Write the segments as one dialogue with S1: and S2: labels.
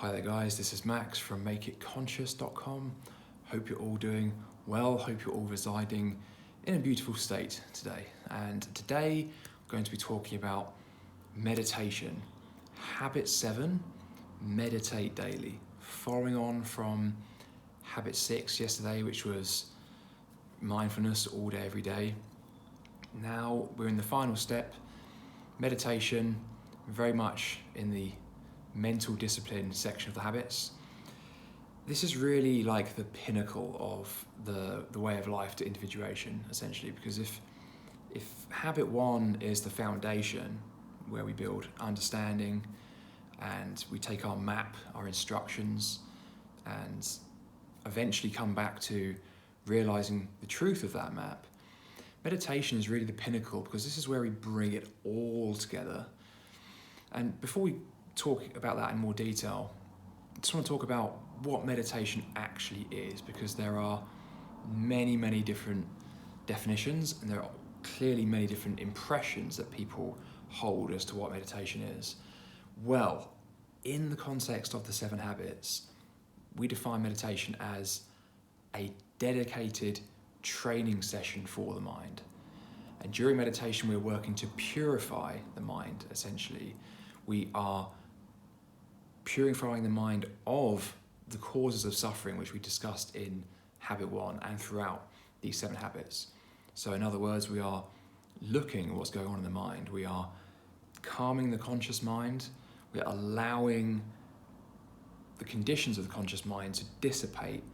S1: Hi there guys, this is Max from makeitconscious.com. Hope you're all doing well, hope you're all residing in a beautiful state today. And today I'm going to be talking about meditation. Habit 7, meditate daily. Following on from habit 6 yesterday, which was mindfulness all day, every day. Now we're in the final step, meditation, very much in the mental discipline section of the habits. This is really like the pinnacle of the way of life to individuation, essentially, because if habit 1 is the foundation where we build understanding and we take our map, our instructions, and eventually come back to realizing the truth of that map, meditation is really the pinnacle, because this is where we bring it all together. And before we talk about that in more detail, I just want to talk about what meditation actually is, because there are many different definitions and there are clearly many different impressions that people hold as to what meditation is. Well, in the context of the 7 habits, we define meditation as a dedicated training session for the mind. And during meditation, we're working to purify the mind, essentially. We are purifying the mind of the causes of suffering, which we discussed in habit 1 and throughout these 7 habits. So in other words, we are looking at what's going on in the mind. We are calming the conscious mind. We're allowing the conditions of the conscious mind to dissipate,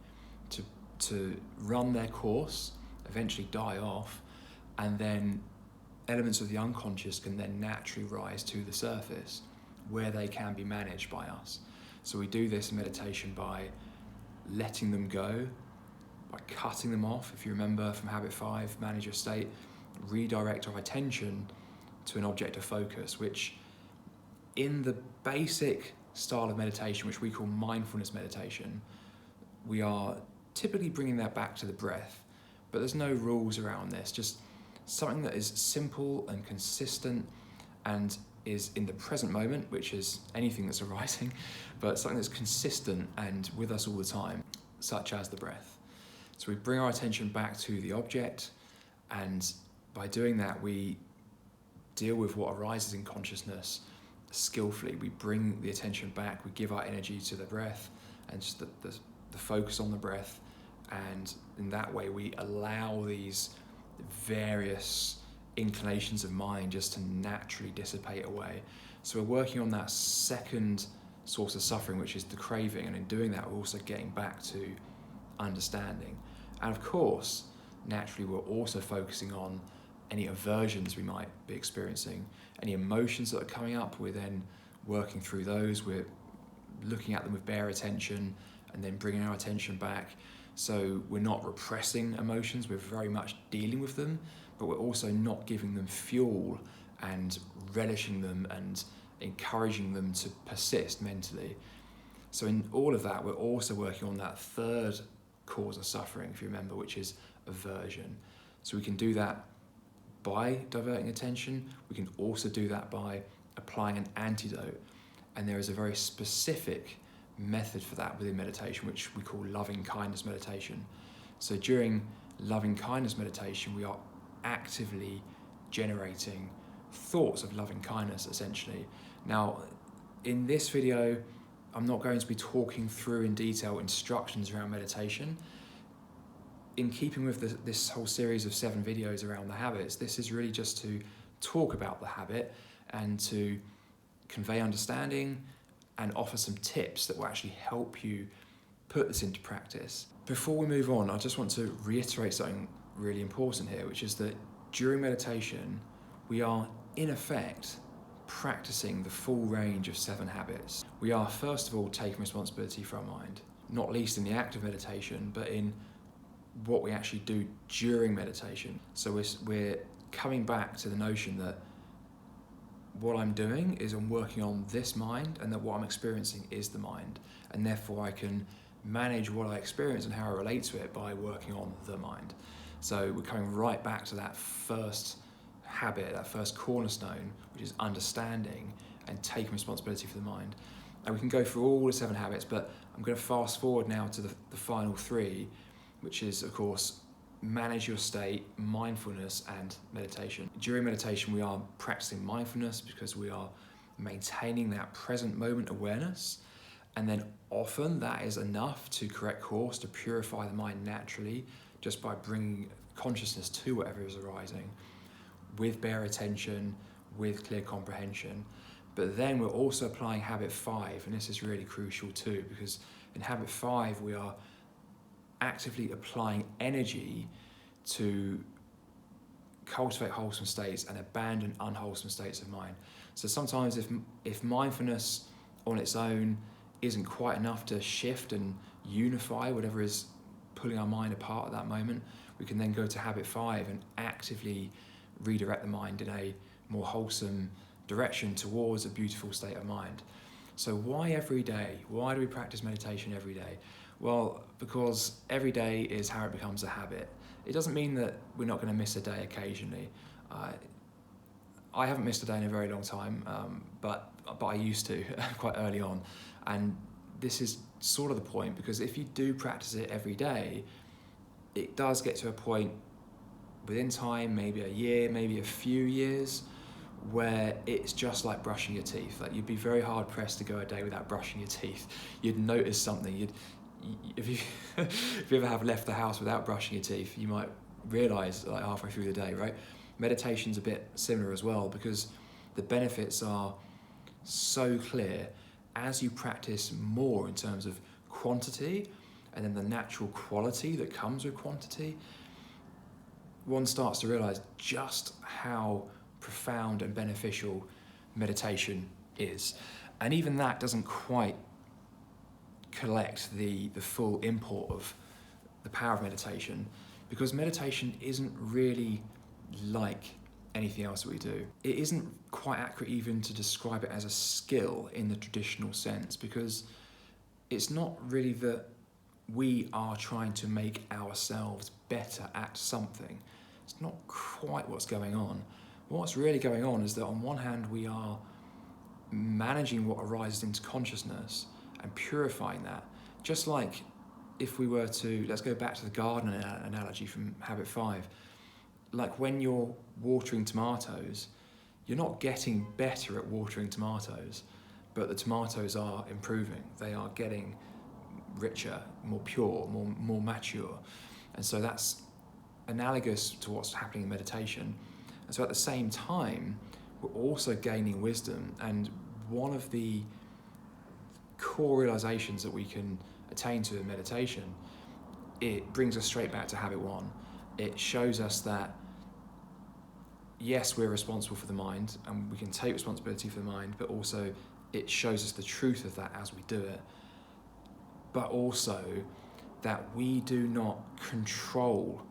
S1: to run their course, eventually die off, and then elements of the unconscious can then naturally rise to the surface, where they can be managed by us. So we do this in meditation by letting them go, by cutting them off. If you remember from habit 5, manage your state, redirect our attention to an object of focus, which in the basic style of meditation, which we call mindfulness meditation, we are typically bringing that back to the breath, but there's no rules around this, just something that is simple and consistent and is in the present moment, which is anything that's arising, but something that's consistent and with us all the time, such as the breath. So we bring our attention back to the object, and by doing that, we deal with what arises in consciousness skillfully. We bring the attention back, we give our energy to the breath and just the focus on the breath, and in that way we allow these various inclinations of mind just to naturally dissipate away. So we're working on that second source of suffering, which is the craving, and in doing that we're also getting back to understanding. And of course, naturally we're also focusing on any aversions we might be experiencing, any emotions that are coming up. We're then working through those, we're looking at them with bare attention and then bringing our attention back. So we're not repressing emotions, we're very much dealing with them, but we're also not giving them fuel and relishing them and encouraging them to persist mentally. So in all of that, we're also working on that third cause of suffering, if you remember, which is aversion. So we can do that by diverting attention. We can also do that by applying an antidote. And there is a very specific method for that within meditation, which we call loving kindness meditation. So during loving kindness meditation, we are actively generating thoughts of loving kindness, essentially. Now, in this video, I'm not going to be talking through in detail instructions around meditation. In keeping with this whole series of 7 videos around the habits, this is really just to talk about the habit and to convey understanding and offer some tips that will actually help you put this into practice. Before we move on, I just want to reiterate something really important here, which is that during meditation, we are in effect practicing the full range of 7 habits. We are first of all taking responsibility for our mind, not least in the act of meditation, but in what we actually do during meditation. So we're coming back to the notion that what I'm doing is I'm working on this mind, and that what I'm experiencing is the mind, and therefore I can manage what I experience and how I relate to it by working on the mind. So we're coming right back to that first habit, that first cornerstone, which is understanding and taking responsibility for the mind. And we can go through all the 7 habits, but I'm going to fast forward now to the final 3, which is, of course, manage your state, mindfulness, and meditation. During meditation, we are practicing mindfulness because we are maintaining that present moment awareness. And then often that is enough to correct course, to purify the mind naturally, just by bringing consciousness to whatever is arising, with bare attention, with clear comprehension. But then we're also applying habit 5, and this is really crucial too, because in habit 5 we are actively applying energy to cultivate wholesome states and abandon unwholesome states of mind. So sometimes if mindfulness on its own isn't quite enough to shift and unify whatever is pulling our mind apart at that moment, we can then go to habit 5 and actively redirect the mind in a more wholesome direction towards a beautiful state of mind. So why every day? Why do we practice meditation every day? Well, because every day is how it becomes a habit. It doesn't mean that we're not going to miss a day occasionally. I haven't missed a day in a very long time, but I used to quite early on. And this is sort of the point, because if you do practice it every day, it does get to a point within time, maybe a year, maybe a few years, where it's just like brushing your teeth. Like, you'd be very hard pressed to go a day without brushing your teeth. You'd notice something. If you ever have left the house without brushing your teeth, you might realize like halfway through the day, right? Meditation's a bit similar as well, because the benefits are so clear as you practice more in terms of quantity and then the natural quality that comes with quantity. One starts to realize just how profound and beneficial meditation is. And even that doesn't quite collect the full import of the power of meditation, because meditation isn't really like anything else that we do. It isn't quite accurate even to describe it as a skill in the traditional sense, because it's not really that we are trying to make ourselves better at something. It's not quite what's going on. What's really going on is that on one hand we are managing what arises into consciousness and purifying that. Just like if we were to, let's go back to the garden analogy from habit 5. Like when you're watering tomatoes, you're not getting better at watering tomatoes, but the tomatoes are improving. They are getting richer, more pure, more mature. And so that's analogous to what's happening in meditation. And so at the same time, we're also gaining wisdom. And one of the core realizations that we can attain to in meditation, it brings us straight back to habit 1. It shows us that yes, we're responsible for the mind and we can take responsibility for the mind, but also it shows us the truth of that as we do it. But also that we do not control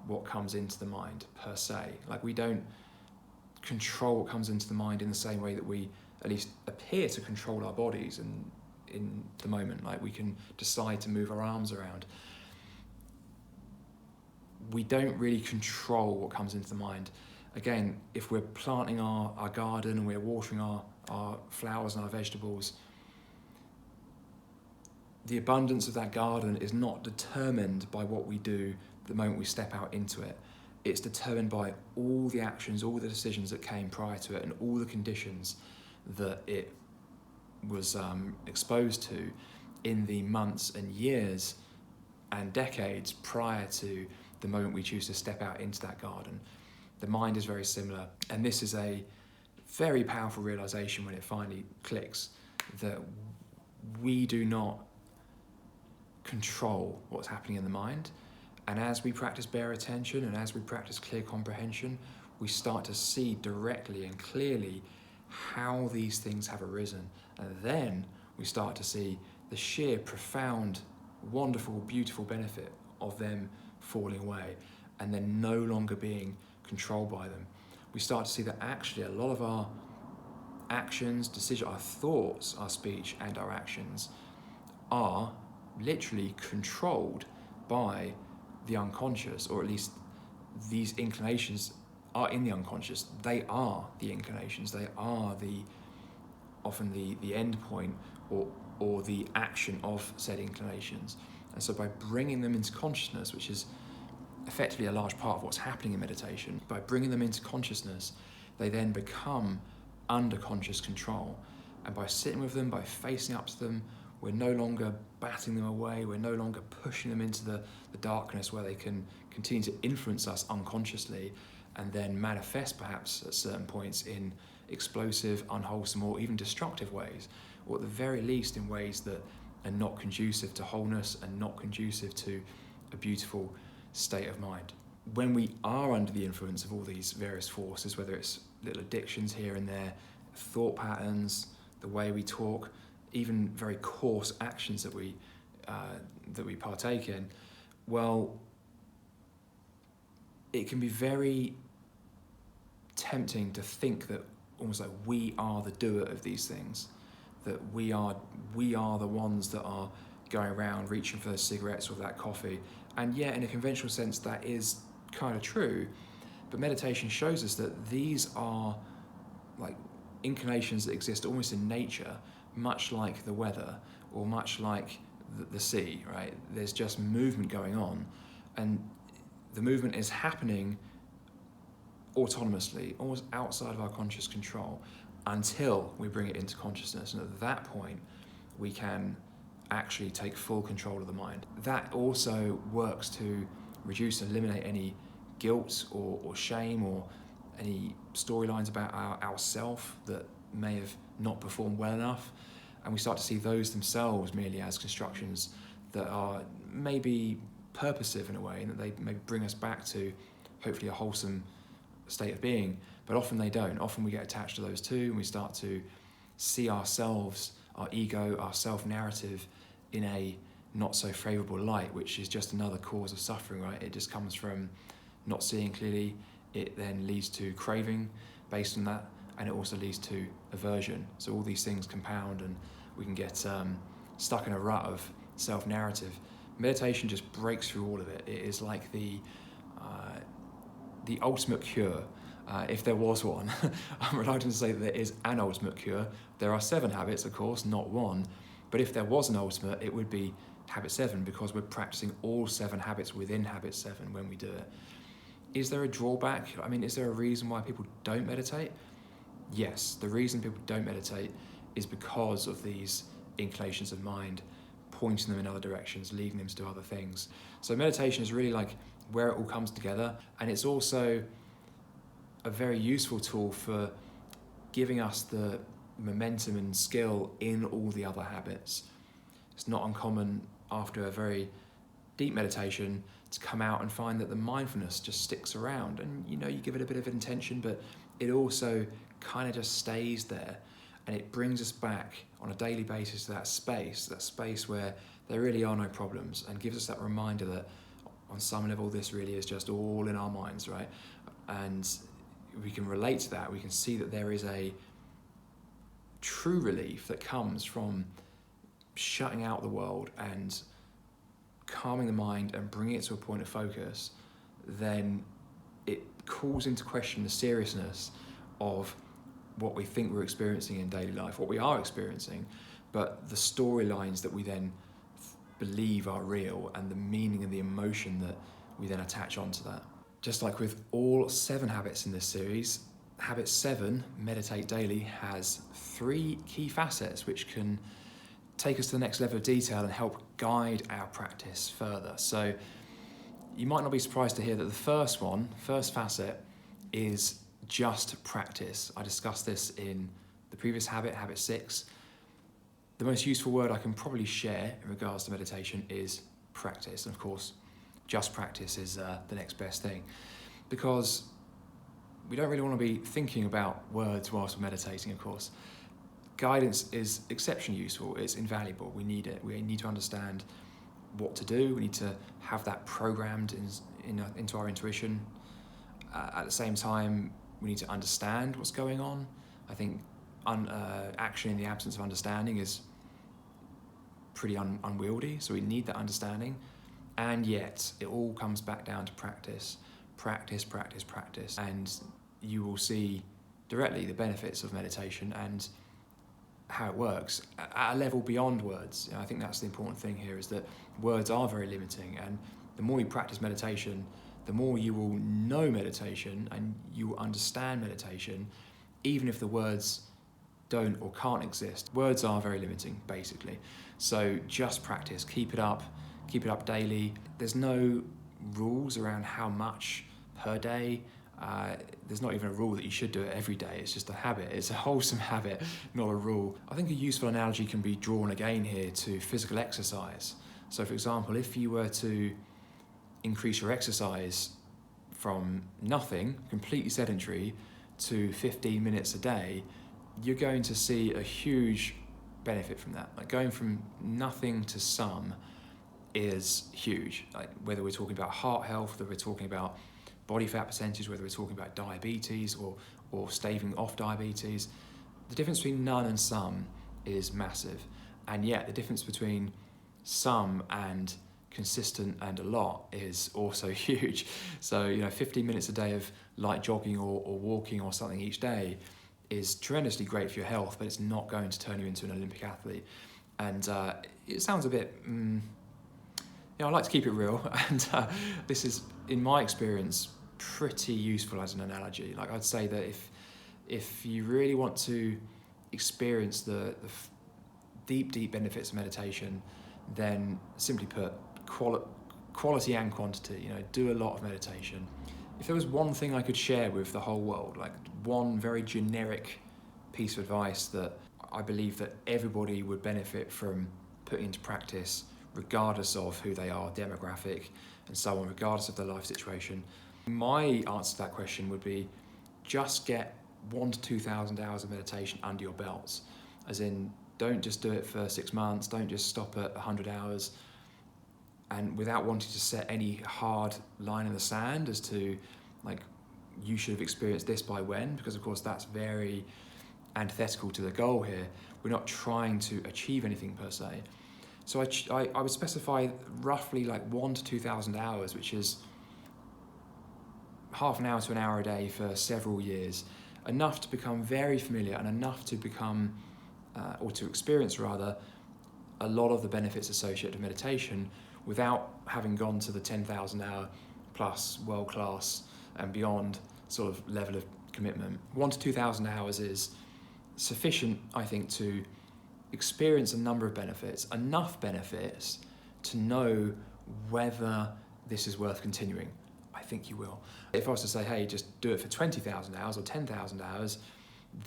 S1: what comes into the mind per se. Like, we don't control what comes into the mind in the same way that we at least appear to control our bodies and in the moment. Like, we can decide to move our arms around. We don't really control what comes into the mind. Again, if we're planting our garden and we're watering our flowers and our vegetables, the abundance of that garden is not determined by what we do the moment we step out into it. It's determined by all the actions, all the decisions that came prior to it, and all the conditions that it was exposed to in the months and years and decades prior to the moment we choose to step out into that garden. The mind is very similar, and this is a very powerful realization when it finally clicks, that we do not control what's happening in the mind. And as we practice bare attention and as we practice clear comprehension, we start to see directly and clearly how these things have arisen. And then we start to see the sheer, profound, wonderful, beautiful benefit of them falling away and then no longer being controlled by them. We start to see that actually a lot of our actions, decisions, our thoughts, our speech and our actions are literally controlled by the unconscious, or at least these inclinations are in the unconscious. They are the inclinations. They are often the end point or the action of said inclinations. And so by bringing them into consciousness, which is effectively a large part of what's happening in meditation, by bringing them into consciousness, they then become under conscious control. And by sitting with them, by facing up to them, we're no longer batting them away, we're no longer pushing them into the darkness where they can continue to influence us unconsciously and then manifest perhaps at certain points in explosive, unwholesome, or even destructive ways, or at the very least in ways that are not conducive to wholeness and not conducive to a beautiful state of mind. When we are under the influence of all these various forces, whether it's little addictions here and there, thought patterns, the way we talk, even very coarse actions that we partake in, well, it can be very tempting to think that almost like we are the doer of these things, that we are the ones that are going around reaching for those cigarettes or that coffee. And yeah, in a conventional sense, that is kind of true. But meditation shows us that these are like inclinations that exist almost in nature, much like the weather or much like the sea, right? There's just movement going on, and the movement is happening autonomously, almost outside of our conscious control, until we bring it into consciousness. And at that point, we can actually take full control of the mind. That also works to reduce and eliminate any guilt or shame or any storylines about ourself that may have not performed well enough. And we start to see those themselves merely as constructions that are maybe purposive in a way, and that they maybe bring us back to hopefully a wholesome state of being, but often they don't. Often we get attached to those too, and we start to see ourselves, our ego, our self-narrative in a not so favourable light, which is just another cause of suffering, right? It just comes from not seeing clearly. It then leads to craving based on that, and it also leads to aversion. So all these things compound, and we can get stuck in a rut of self-narrative. Meditation just breaks through all of it. It is like the ultimate cure, if there was one. I'm reluctant to say that there is an ultimate cure. There are 7 habits, of course, not one. But if there was an ultimate, it would be habit 7, because we're practicing all 7 habits within habit 7 when we do it. Is there a drawback? I mean, is there a reason why people don't meditate? Yes, the reason people don't meditate is because of these inclinations of mind, pointing them in other directions, leading them to do other things. So meditation is really like where it all comes together, and it's also a very useful tool for giving us the momentum and skill in all the other habits. It's not uncommon after a very deep meditation to come out and find that the mindfulness just sticks around, and you give it a bit of intention, but it also kind of just stays there, and it brings us back on a daily basis to that space where there really are no problems, and gives us that reminder that on some level this really is just all in our minds, right? And we can relate to that. We can see that there is a true relief that comes from shutting out the world and calming the mind and bringing it to a point of focus. Then it calls into question the seriousness of what we think we're experiencing in daily life, what we are experiencing, but the storylines that we then believe are real, and the meaning and the emotion that we then attach onto that. Just like with all 7 habits in this series, habit 7, meditate daily, has 3 key facets which can take us to the next level of detail and help guide our practice further. So you might not be surprised to hear that the first facet, is just practice. I discussed this in the previous habit 6. The most useful word I can probably share in regards to meditation is practice. And of course, just practice is the next best thing, because we don't really want to be thinking about words whilst we're meditating, of course. Guidance is exceptionally useful. It's invaluable. We need it. We need to understand what to do. We need to have that programmed into our intuition. At the same time, we need to understand what's going on. I think action in the absence of understanding is pretty unwieldy, so we need that understanding. And yet, it all comes back down to practice. Practice, practice, practice. And you will see directly the benefits of meditation, and how it works at a level beyond words. I think that's the important thing here, is that words are very limiting, and the more you practice meditation, the more you will know meditation and you will understand meditation, even if the words don't or can't exist. Words are very limiting, basically. So just practice, keep it up daily. There's no rules around how much per day. There's not even a rule that you should do it every day. It's just a habit. It's a wholesome habit, not a rule. I think a useful analogy can be drawn again here to physical exercise. So for example, if you were to increase your exercise from nothing, completely sedentary, to 15 minutes a day, you're going to see a huge benefit from that. Like going from nothing to some is huge. Like whether we're talking about heart health, whether we're talking about body fat percentage, whether we're talking about diabetes or staving off diabetes, the difference between none and some is massive. And yet the difference between some and consistent and a lot is also huge. So 15 minutes a day of light jogging or walking or something each day is tremendously great for your health, but it's not going to turn you into an Olympic athlete. And it sounds a bit I like to keep it real, and this is, in my experience, pretty useful as an analogy. Like I'd say that if you really want to experience the deep benefits of meditation, then simply put, quality and quantity. Do a lot of meditation. If there was one thing I could share with the whole world, like one very generic piece of advice that I believe that everybody would benefit from putting into practice, regardless of who they are, demographic and so on, regardless of their life situation, my answer to that question would be just get 1,000 to 2,000 hours of meditation under your belts. As in, don't just do it for 6 months, don't just stop at 100 hours, and without wanting to set any hard line in the sand as to, like, you should have experienced this by when, because of course that's very antithetical to the goal here. We're not trying to achieve anything per se. So I would specify roughly like 1,000 to 2,000 hours, which is half an hour to an hour a day for several years, enough to become very familiar and enough to become, or to experience rather, a lot of the benefits associated with meditation without having gone to the 10,000 hour plus world-class and beyond sort of level of commitment. 1,000 to 2,000 hours is sufficient, I think, to experience a number of benefits, enough benefits to know whether this is worth continuing. I think you will. If I was to say, hey, just do it for 20,000 hours or 10,000 hours,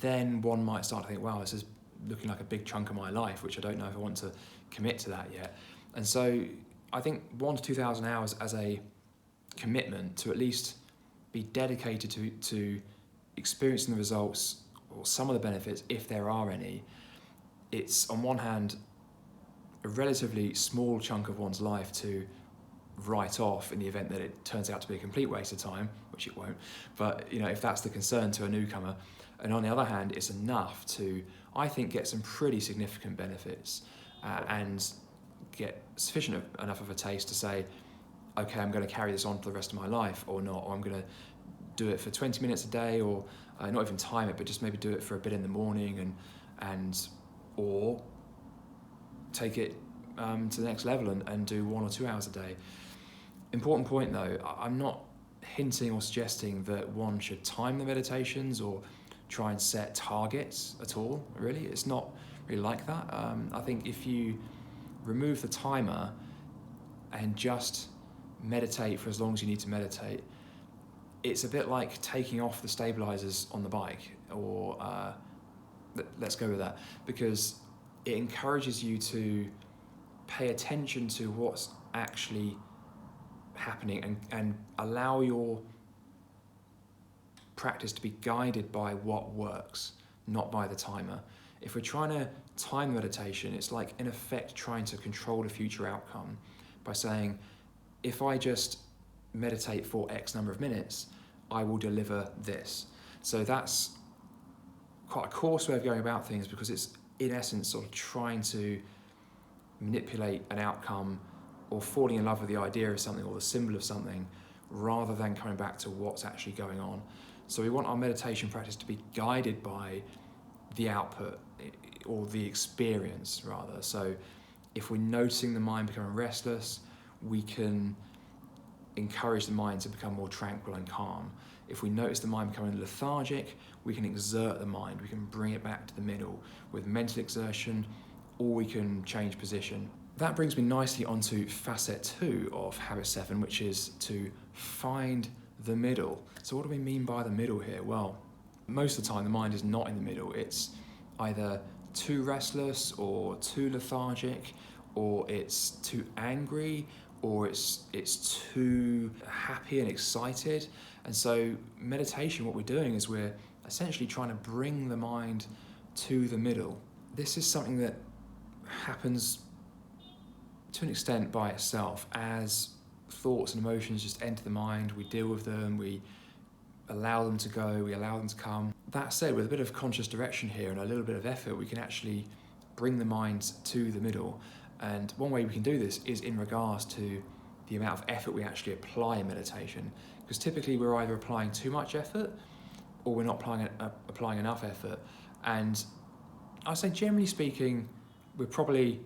S1: then one might start to think, wow, this is looking like a big chunk of my life, which I don't know if I want to commit to that yet. And so I think 1,000 to 2,000 hours as a commitment to at least be dedicated to experiencing the results or some of the benefits, if there are any. It's, on one hand, a relatively small chunk of one's life to write off in the event that it turns out to be a complete waste of time, which it won't. But if that's the concern to a newcomer. And on the other hand, it's enough to, I think, get some pretty significant benefits and get sufficient enough of a taste to say, okay, I'm going to carry this on for the rest of my life or not, or I'm going to do it for 20 minutes a day, or not even time it, but just maybe do it for a bit in the morning or take it to the next level and do 1 or 2 hours a day. Important point though, I'm not hinting or suggesting that one should time the meditations or try and set targets at all, really. It's not really like that. I think if you remove the timer and just meditate for as long as you need to meditate, it's a bit like taking off the stabilizers on the bike, or let's go with that, because it encourages you to pay attention to what's actually happening and allow your practice to be guided by what works, not by the timer. If we're trying to time meditation, it's like, in effect, trying to control the future outcome by saying, if I just meditate for X number of minutes, I will deliver this. So that's quite a coarse way of going about things, because it's, in essence, sort of trying to manipulate an outcome or falling in love with the idea of something or the symbol of something, rather than coming back to what's actually going on. So we want our meditation practice to be guided by the output. or the experience rather. So if we're noticing the mind becoming restless, we can encourage the mind to become more tranquil and calm. If we notice the mind becoming lethargic, we can exert the mind. We can bring it back to the middle with mental exertion, or we can change position. That brings me nicely onto facet 2 of habit 7, which is to find the middle. So what do we mean by the middle here? Well, most of the time the mind is not in the middle. It's either too restless or too lethargic, or it's too angry, or it's too happy and excited. And so meditation, what we're doing is we're essentially trying to bring the mind to the middle. This is something that happens to an extent by itself. As thoughts and emotions just enter the mind, we deal with them, we allow them to go, we allow them to come. That said, with a bit of conscious direction here and a little bit of effort, we can actually bring the mind to the middle. And one way we can do this is in regards to the amount of effort we actually apply in meditation. Because typically we're either applying too much effort or we're not applying enough effort. And I'd say generally speaking, we're probably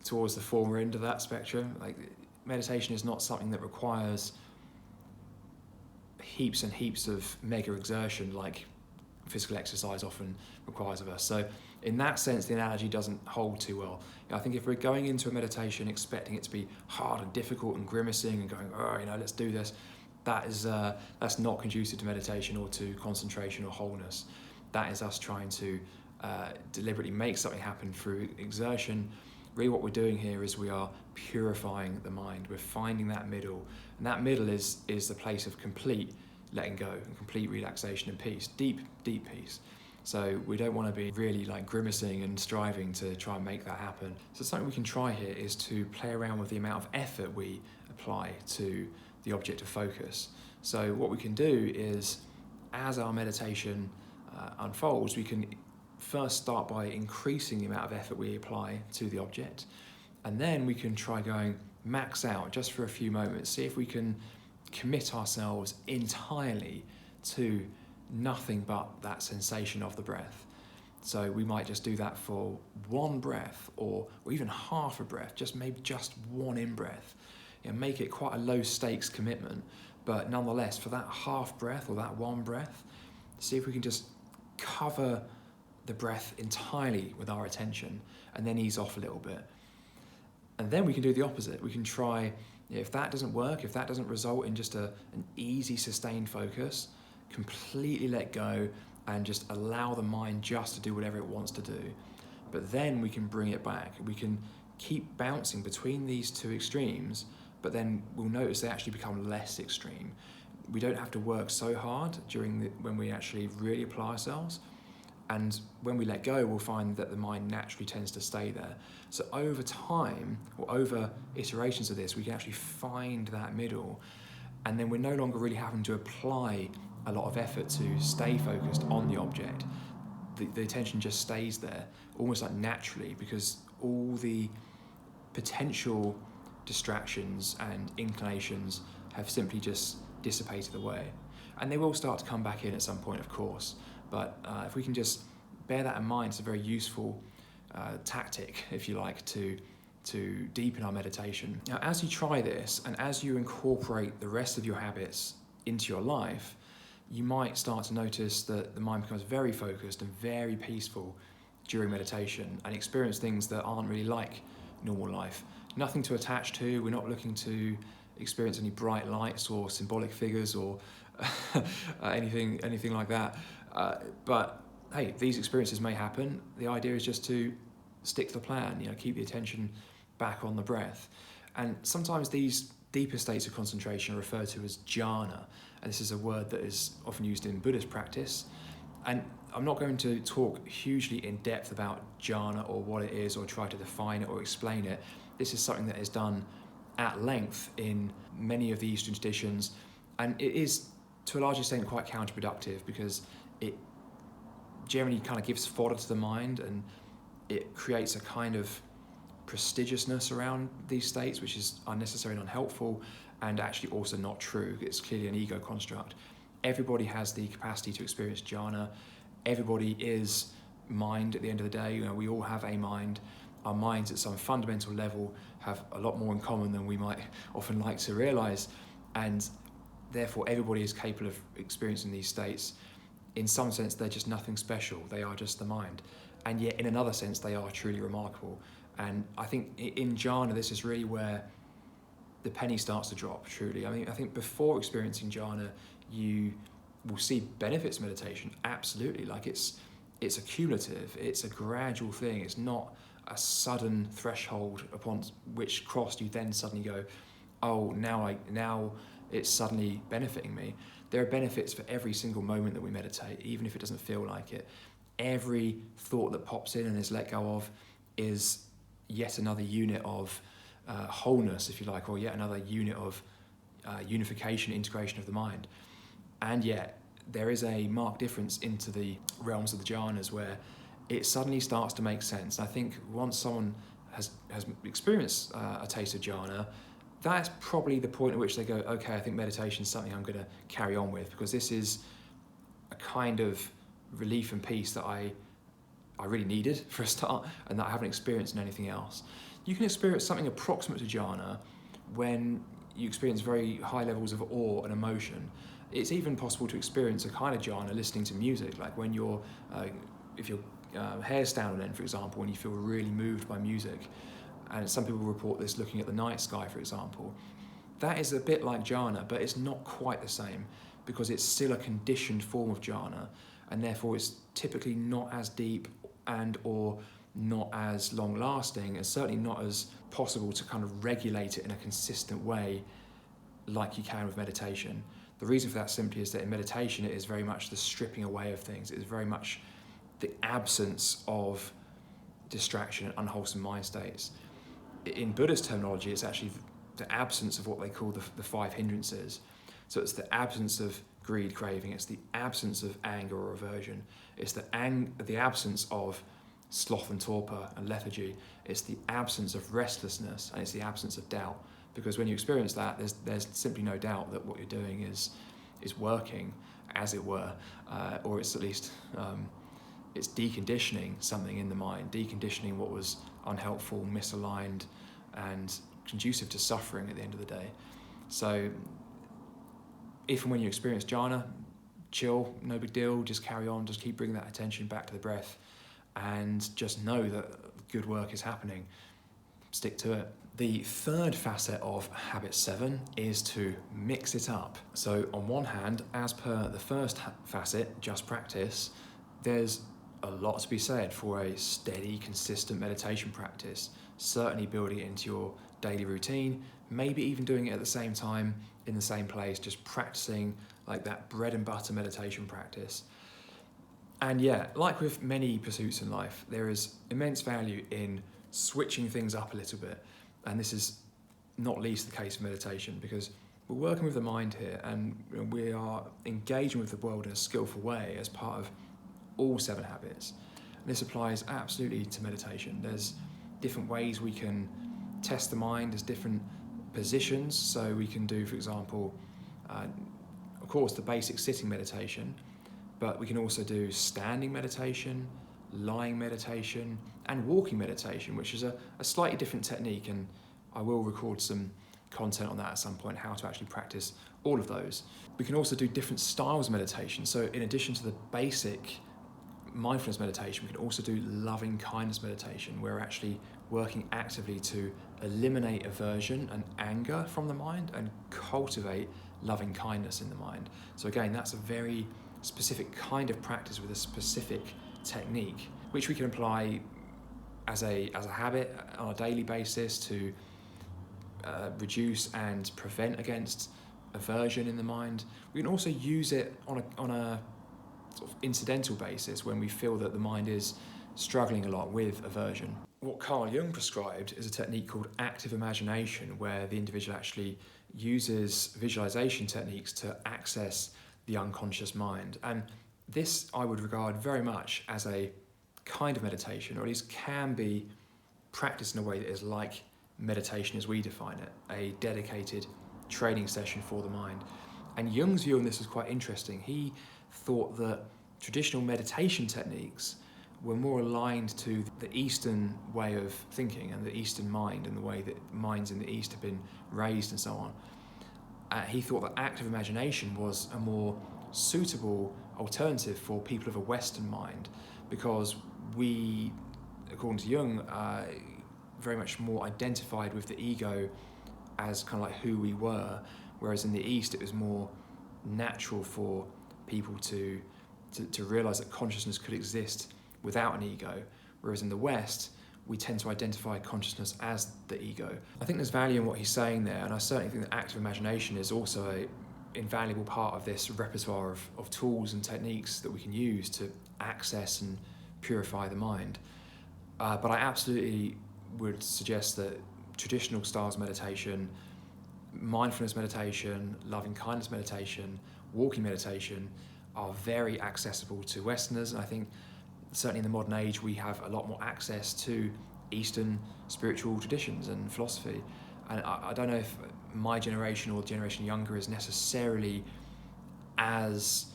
S1: towards the former end of that spectrum. Like, meditation is not something that requires heaps and heaps of mega exertion like physical exercise often requires of us. So in that sense, the analogy doesn't hold too well. I think if we're going into a meditation expecting it to be hard and difficult and grimacing and going, oh, let's do this, that's not conducive to meditation or to concentration or wholeness. That is us trying to deliberately make something happen through exertion. Really what we're doing here is we are purifying the mind. We're finding that middle. And that middle is the place of complete letting go and complete relaxation and peace, deep, deep peace. So we don't want to be really like grimacing and striving to try and make that happen. So something we can try here is to play around with the amount of effort we apply to the object of focus. So what we can do is, as our meditation unfolds, we can first start by increasing the amount of effort we apply to the object, and then we can try going max out just for a few moments, see if we can commit ourselves entirely to nothing but that sensation of the breath. So we might just do that for one breath or even half a breath, maybe just one in-breath. Make it quite a low stakes commitment, but nonetheless, for that half breath or that one breath, see if we can just cover the breath entirely with our attention and then ease off a little bit. And then we can do the opposite. We can try, if that doesn't work, if that doesn't result in just an easy, sustained focus, completely let go and just allow the mind just to do whatever it wants to do. But then we can bring it back. We can keep bouncing between these two extremes, but then we'll notice they actually become less extreme. We don't have to work so hard when we actually really apply ourselves. And when we let go, we'll find that the mind naturally tends to stay there. So over time, or over iterations of this, we can actually find that middle. And then we're no longer really having to apply a lot of effort to stay focused on the object. The attention just stays there, almost like naturally, because all the potential distractions and inclinations have simply just dissipated away. And they will start to come back in at some point, of course. But if we can just bear that in mind, it's a very useful tactic, if you like, to deepen our meditation. Now, as you try this and as you incorporate the rest of your habits into your life, you might start to notice that the mind becomes very focused and very peaceful during meditation and experience things that aren't really like normal life. Nothing to attach to. We're not looking to experience any bright lights or symbolic figures or anything like that. But hey, these experiences may happen. The idea is just to stick to the plan, keep the attention back on the breath. And sometimes these deeper states of concentration are referred to as jhana. And this is a word that is often used in Buddhist practice. And I'm not going to talk hugely in depth about jhana or what it is or try to define it or explain it. This is something that is done at length in many of the Eastern traditions. And it is, to a large extent, quite counterproductive because it generally kind of gives fodder to the mind and it creates a kind of prestigiousness around these states, which is unnecessary and unhelpful and actually also not true. It's clearly an ego construct. Everybody has the capacity to experience jhana. Everybody is mind at the end of the day. We all have a mind. Our minds at some fundamental level have a lot more in common than we might often like to realise, and therefore everybody is capable of experiencing these states. In some sense, they're just nothing special. They are just the mind. And yet, in another sense, they are truly remarkable. And I think in jhana, this is really where the penny starts to drop, truly. I think before experiencing jhana, you will see benefits of meditation, absolutely. Like it's a cumulative, it's a gradual thing. It's not a sudden threshold upon which crossed you then suddenly go, oh, now it's suddenly benefiting me. There are benefits for every single moment that we meditate, even if it doesn't feel like it. Every thought that pops in and is let go of is yet another unit of wholeness, if you like, or yet another unit of unification, integration of the mind. And yet there is a marked difference into the realms of the jhanas where it suddenly starts to make sense. I think once someone has experienced a taste of jhana, that's probably the point at which they go, okay, I think meditation is something I'm going to carry on with, because this is a kind of relief and peace that I really needed for a start, and that I haven't experienced in anything else. You can experience something approximate to jhana when you experience very high levels of awe and emotion. It's even possible to experience a kind of jhana listening to music, like when you're, if your hair's down on end, for example, and you feel really moved by music. And some people report this looking at the night sky, for example. That is a bit like jhana, but it's not quite the same, because it's still a conditioned form of jhana, and therefore it's typically not as deep and or not as long lasting, and certainly not as possible to kind of regulate it in a consistent way like you can with meditation. The reason for that simply is that in meditation it is very much the stripping away of things. It is very much the absence of distraction and unwholesome mind states. In Buddhist terminology, it's actually the absence of what they call the five hindrances. So it's the absence of greed, craving, it's the absence of anger or aversion, it's the absence of sloth and torpor and lethargy, it's the absence of restlessness, and it's the absence of doubt. Because when you experience that, there's simply no doubt that what you're doing is working, as it were, or it's at least it's deconditioning something in the mind, deconditioning what was unhelpful, misaligned, and conducive to suffering at the end of the day. So if and when you experience jhana, chill, no big deal, just carry on, just keep bringing that attention back to the breath, and just know that good work is happening. Stick to it. The third facet of habit 7 is to mix it up. So on one hand, as per the first facet, just practice, there's a lot to be said for a steady, consistent meditation practice, certainly building it into your daily routine, maybe even doing it at the same time in the same place, just practicing like that bread and butter meditation practice. And yeah, like with many pursuits in life, there is immense value in switching things up a little bit. And this is not least the case of meditation, because we're working with the mind here, and we are engaging with the world in a skillful way as part of all 7 habits. And this applies absolutely to meditation. There's different ways we can test the mind, there's different positions. So we can do, for example, of course, the basic sitting meditation, but we can also do standing meditation, lying meditation, and walking meditation, which is a slightly different technique, and I will record some content on that at some point, how to actually practice all of those. We can also do different styles of meditation. So in addition to the basic mindfulness meditation, we can also do loving kindness meditation, where we're actually working actively to eliminate aversion and anger from the mind and cultivate loving kindness in the mind. So again, that's a very specific kind of practice with a specific technique, which we can apply as a habit on a daily basis to reduce and prevent against aversion in the mind. We can also use it on a sort of incidental basis when we feel that the mind is struggling a lot with aversion. What Carl Jung prescribed is a technique called active imagination, where the individual actually uses visualization techniques to access the unconscious mind. And this I would regard very much as a kind of meditation, or at least can be practiced in a way that is like meditation as we define it, a dedicated training session for the mind. And Jung's view on this was quite interesting. He thought that traditional meditation techniques we're more aligned to the Eastern way of thinking and the Eastern mind and the way that minds in the East have been raised and so on. He thought that active imagination was a more suitable alternative for people of a Western mind, because we, according to Jung, very much more identified with the ego as kind of like who we were, whereas in the East it was more natural for people to realize that consciousness could exist without an ego, whereas in the West we tend to identify consciousness as the ego. I think there's value in what he's saying there, and I certainly think that active imagination is also an invaluable part of this repertoire of tools and techniques that we can use to access and purify the mind. But I absolutely would suggest that traditional styles of meditation, mindfulness meditation, loving kindness meditation, walking meditation are very accessible to Westerners, and I think certainly in the modern age we have a lot more access to Eastern spiritual traditions and philosophy. And I don't know if my generation or the generation younger is necessarily as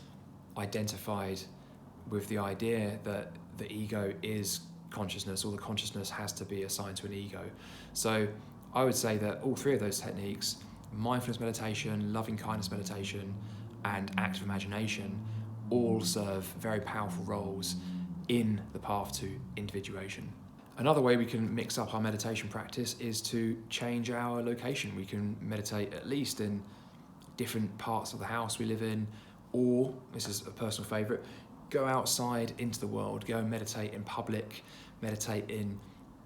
S1: identified with the idea that the ego is consciousness, or the consciousness has to be assigned to an ego. So I would say that all three of those techniques, mindfulness meditation, loving kindness meditation, and active imagination, all serve very powerful roles in the path to individuation. Another way we can mix up our meditation practice is to change our location. We can meditate at least in different parts of the house we live in, or, this is a personal favourite, go outside into the world, go and meditate in public, meditate in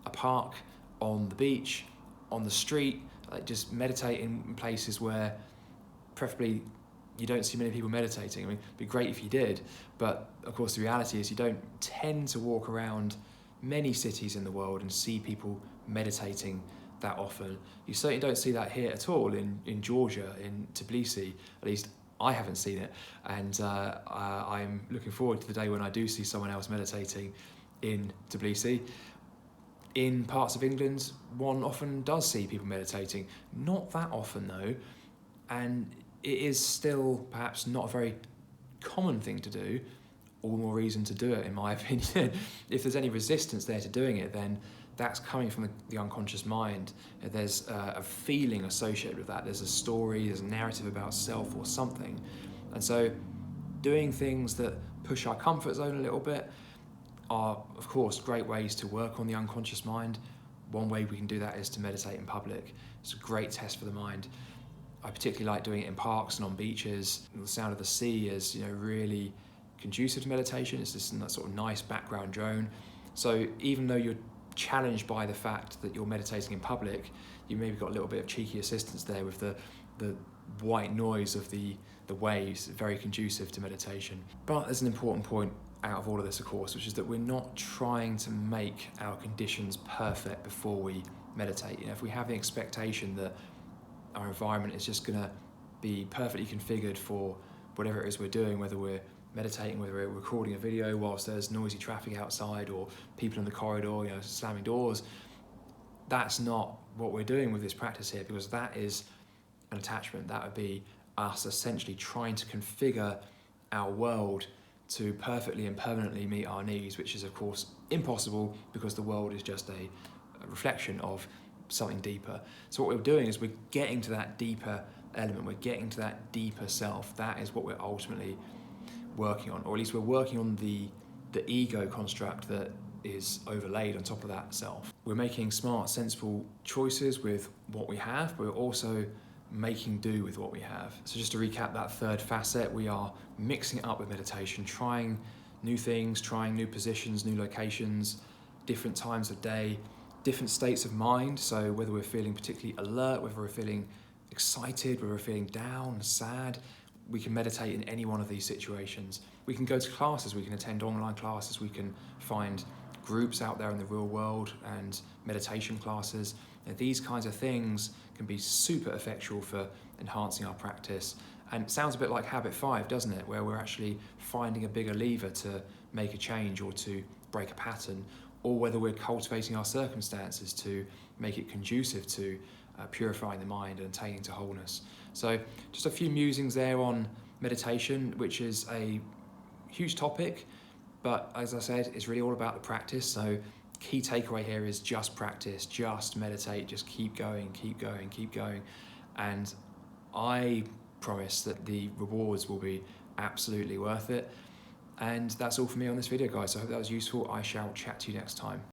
S1: a park, on the beach, on the street, like just meditate in places where preferably you don't see many people meditating. I mean, it'd be great if you did, but of course the reality is you don't tend to walk around many cities in the world and see people meditating that often. You certainly don't see that here at all in Georgia, in Tbilisi. At least I haven't seen it, and I'm looking forward to the day when I do see someone else meditating in Tbilisi. In parts of England, one often does see people meditating. Not that often though, and it is still perhaps not a very common thing to do. All the more reason to do it, in my opinion. If there's any resistance there to doing it, then that's coming from the unconscious mind. There's a feeling associated with that. There's a story, there's a narrative about self or something. And so doing things that push our comfort zone a little bit are, of course, great ways to work on the unconscious mind. One way we can do that is to meditate in public. It's a great test for the mind. I particularly like doing it in parks and on beaches. The sound of the sea is, really conducive to meditation. It's just that sort of nice background drone. So even though you're challenged by the fact that you're meditating in public, you maybe got a little bit of cheeky assistance there with the white noise of the waves, very conducive to meditation. But there's an important point out of all of this, of course, which is that we're not trying to make our conditions perfect before we meditate. If we have the expectation that our environment is just going to be perfectly configured for whatever it is we're doing, whether we're meditating, whether we're recording a video whilst there's noisy traffic outside or people in the corridor, slamming doors, that's not what we're doing with this practice here, because that is an attachment. That would be us essentially trying to configure our world to perfectly and permanently meet our needs, which is of course impossible, because the world is just a reflection of something deeper. So what we're doing is we're getting to that deeper element, we're getting to that deeper self. That is what we're ultimately working on, or at least we're working on the ego construct that is overlaid on top of that self. We're making smart, sensible choices with what we have, but we're also making do with what we have. So just to recap that third facet, we are mixing it up with meditation, trying new things, trying new positions, new locations, different times of day, different states of mind. So whether we're feeling particularly alert, whether we're feeling excited, whether we're feeling down, sad, we can meditate in any one of these situations. We can go to classes, we can attend online classes, we can find groups out there in the real world and meditation classes. These kinds of things can be super effectual for enhancing our practice. And it sounds a bit like habit 5, doesn't it? Where we're actually finding a bigger lever to make a change or to break a pattern, or whether we're cultivating our circumstances to make it conducive to purifying the mind and attaining to wholeness. So just a few musings there on meditation, which is a huge topic, But as I said, it's really all about the practice. So key takeaway here is just practice, just meditate, just keep going, keep going, keep going. And I promise that the rewards will be absolutely worth it. And that's all for me on this video, guys. So I hope that was useful. I shall chat to you next time.